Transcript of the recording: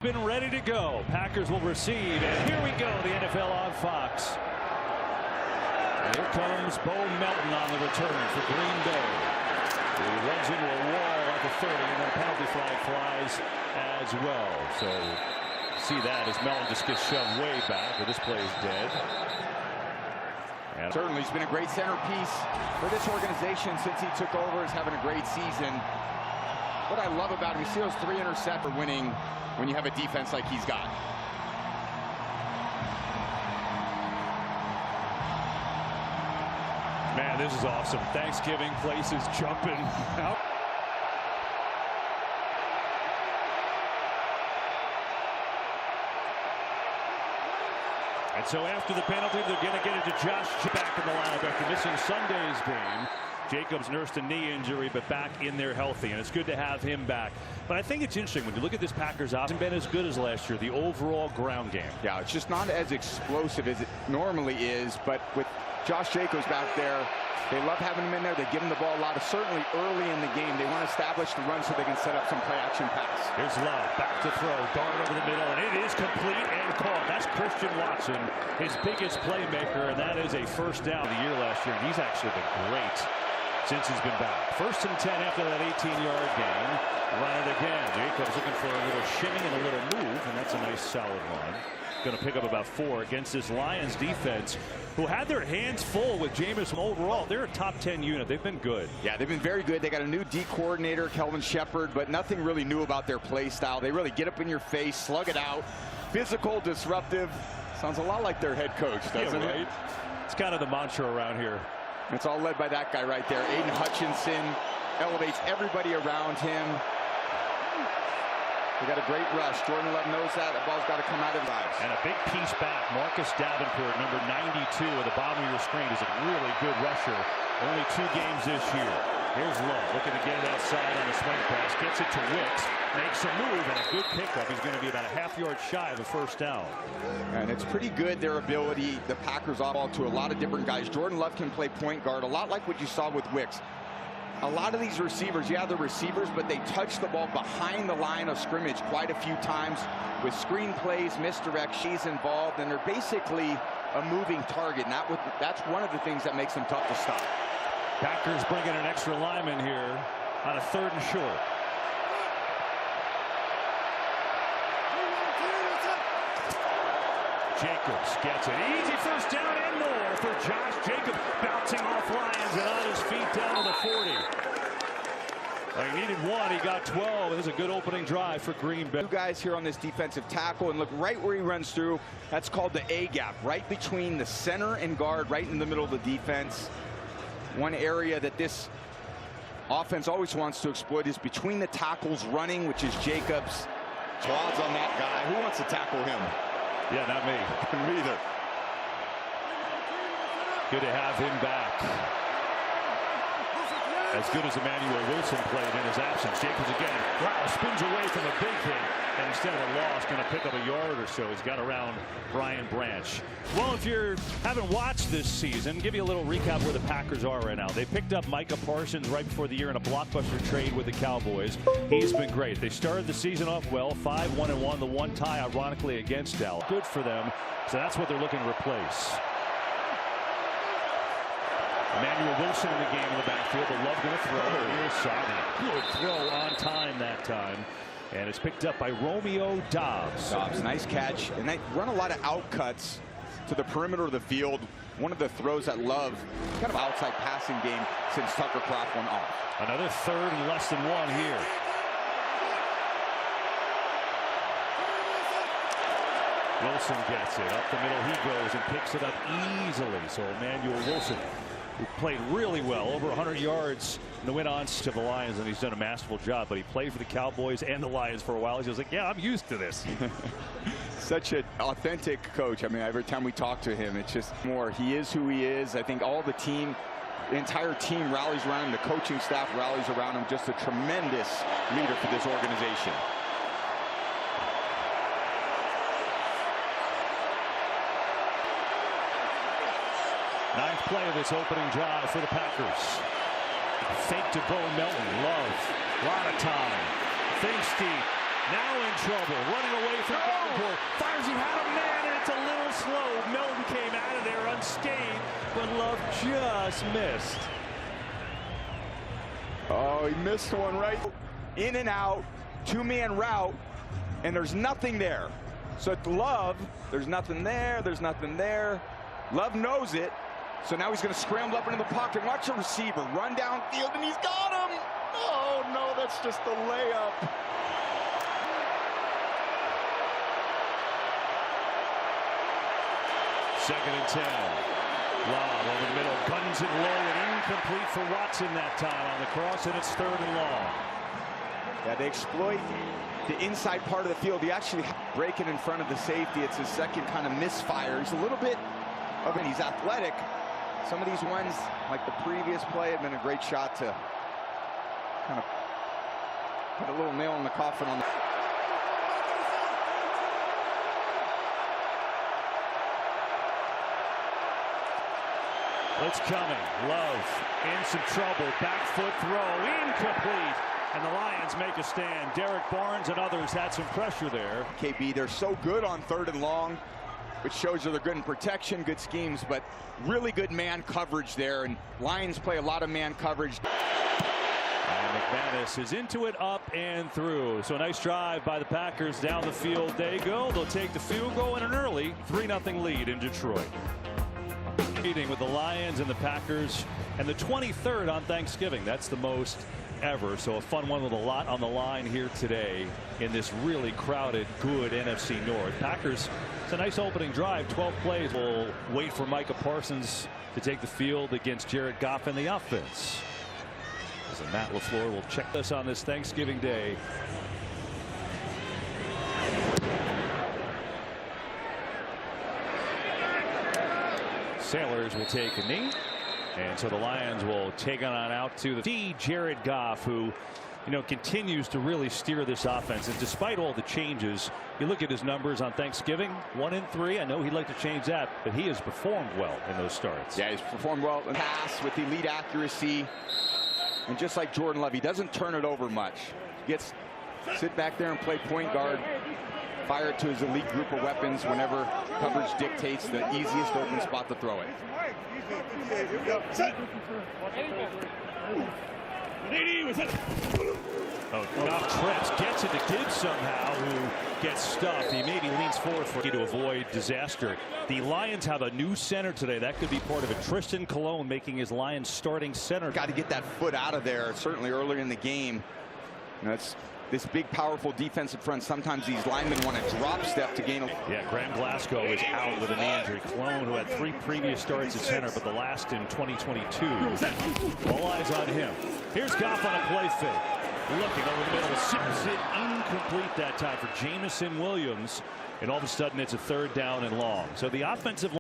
Been ready to go. Packers will receive, and here we go, the NFL on Fox. Here comes Bo Melton on the return for Green Bay. He runs into a wall at the 30, and then a penalty flag flies as well. So see that as Melton just gets shoved way back, but this play is dead. And certainly he's been a great centerpiece for this organization since he took over. He's having a great season. What I love about him, you see those 3 interceptions for winning when you have a defense like he's got. Man, this is awesome. Thanksgiving places jumping out. And so after the penalty, they're going to get it to Josh back in the lineup after missing Sunday's game. Jacobs nursed a knee injury, but back in there healthy, and it's good to have him back. But I think it's interesting when you look at this Packers offense. Hasn't been as good as last year. The overall ground game. Yeah, it's just not as explosive as it normally is. But with Josh Jacobs back there, they love having him in there. They give him the ball a lot. Certainly early in the game, they want to establish the run so they can set up some play-action pass. Here's Love, back to throw, dart over the middle, and it is complete and caught. That's Christian Watson, his biggest playmaker, and that is a first down of the year last year. And he's actually been great since he's been back. 1st and 10 after that 18-yard gain. Run it again. Jacobs looking for a little shimmy and a little move, and that's a nice solid run. Going to pick up about 4 against this Lions defense, who had their hands full with Jameis overall. They're a top 10 unit. They've been good. Yeah, they've been very good. They got a new D coordinator, Kelvin Shepard, but nothing really new about their play style. They really get up in your face, slug it out, physical, disruptive. Sounds a lot like their head coach, doesn't it? It's kind of the mantra around here. It's all led by that guy right there. Aiden Hutchinson elevates everybody around him. They got a great rush. Jordan Love knows that. The ball's got to come out of his eyes. And a big piece back. Marcus Davenport, number 92 at the bottom of your screen, is a really good rusher. Only 2 games this year. Here's Love looking to get it outside on the swing pass. Gets it to Wicks. Makes a move and a good pickup. He's going to be about a half-yard shy of a first down. And it's pretty good, their ability, the Packers off ball to a lot of different guys. Jordan Love can play point guard, a lot like what you saw with Wicks. A lot of these receivers, yeah, they're receivers, but they touch the ball behind the line of scrimmage quite a few times with screen plays, misdirections involved, and they're basically a moving target. And that's one of the things that makes them tough to stop. Packers bringing an extra lineman here on a 3rd and short. Jacobs gets it. Easy first down and more for Josh Jacobs. Bouncing off Lions and on his feet down to the 40. He needed 1. He got 12. This is a good opening drive for Green Bay. 2 guys here on this defensive tackle, and look right where he runs through. That's called the A gap, right between the center and guard, right in the middle of the defense. One area that this offense always wants to exploit is between the tackles running, which is Jacobs. Claws on that guy. Who wants to tackle him? Yeah, not me. Me either. Good to have him back. As good as Emmanuel Wilson played in his absence. Jacobs again. Wow, spins away from a big hit. And instead of a loss, going to pick up a yard or so. He's got around Brian Branch. Well, if you haven't watched this season, give you a little recap where the Packers are right now. They picked up Micah Parsons right before the year in a blockbuster trade with the Cowboys. He's been great. They started the season off well, 5-1-1, the 1 tie, ironically, against Dallas. Good for them. So that's what they're looking to replace. Emmanuel Wilson in the game in the backfield, but Love going to throw. Here's Sadi. Good throw on time that time. And it's picked up by Romeo Doubs. Nice catch. And they run a lot of outcuts to the perimeter of the field. One of the throws that Love, kind of outside passing game since Tucker Kraft went off. Another 3rd and less than 1 here. Wilson gets it. Up the middle he goes and picks it up easily. So Emmanuel Wilson, who played really well, over 100 yards in the win on to the Lions, and he's done a masterful job. But he played for the Cowboys and the Lions for a while. He was like, yeah, I'm used to this. Such an authentic coach. I mean, every time we talk to him, it's just more. He is who he is. I think all the team, the entire team rallies around him. The coaching staff rallies around him. Just a tremendous leader for this organization. Ninth play of this opening drive for the Packers. Fake to Bo Melton. Love. A lot of time. Thinks deep. Now in trouble, running away from Davenport. Fires, he had a man, and it's a little slow. Milton came out of there unscathed, but Love just missed. Oh, he missed one right. In and out, two-man route, and there's nothing there. So at Love, there's nothing there, there's nothing there. Love knows it, so now he's going to scramble up into the pocket. Watch the receiver run downfield, and he's got him. Oh, no, that's just a layup. Second and 10. Love over the middle, guns it low and incomplete for Watson that time on the cross, and it's 3rd and long. Yeah, they exploit the inside part of the field. He actually breaking in front of the safety. It's his second kind of misfire. He's a little bit of it. He's athletic. Some of these ones, like the previous play, have been a great shot to kind of put a little nail in the coffin on the. It's coming. Love in some trouble. Back foot throw. Incomplete. And the Lions make a stand. Derek Barnes and others had some pressure there. KB, they're so good on 3rd and long, which shows you they're good in protection, good schemes, but really good man coverage there. And Lions play a lot of man coverage. And McManus is into it, up and through. So a nice drive by the Packers. Down the field they go. They'll take the field goal in an early 3-0 lead in Detroit. Meeting with the Lions and the Packers, and the 23rd on Thanksgiving. That's the most ever. So a fun one with a lot on the line here today in this really crowded, good NFC North. Packers, it's a nice opening drive. 12 plays. We'll wait for Micah Parsons to take the field against Jared Goff in the offense. As Matt LaFleur will check this on this Thanksgiving Day. Sailors will take a knee, and so the Lions will take on out to the Jared Goff, who, you know, continues to really steer this offense. And despite all the changes, you look at his numbers on Thanksgiving, 1-3. I know he'd like to change that, but he has performed well in those starts. Yeah, he's performed well in pass with elite accuracy, and just like Jordan Love, he doesn't turn it over much. He gets sit back there and play point guard. Fire it to his elite group of weapons whenever coverage dictates the easiest open spot to throw it. Oh, Goff trips, gets it to Gibbs somehow, who gets stuffed. He maybe leans forward to avoid disaster. The Lions have a new center today. That could be part of it. Tristan Colon making his Lions starting center. Got to get that foot out of there, certainly earlier in the game. You know, it's this big, powerful defensive front. Sometimes these linemen want to drop step to gain a... Yeah, Graham Glasgow is out with a knee injury. Clone, who had 3 previous starts at center, but the last in 2022. All eyes on him. Here's Goff on a play fake. Looking over the middle. Sips it incomplete that time for Jamison Williams. And all of a sudden, it's a 3rd down and long. So the offensive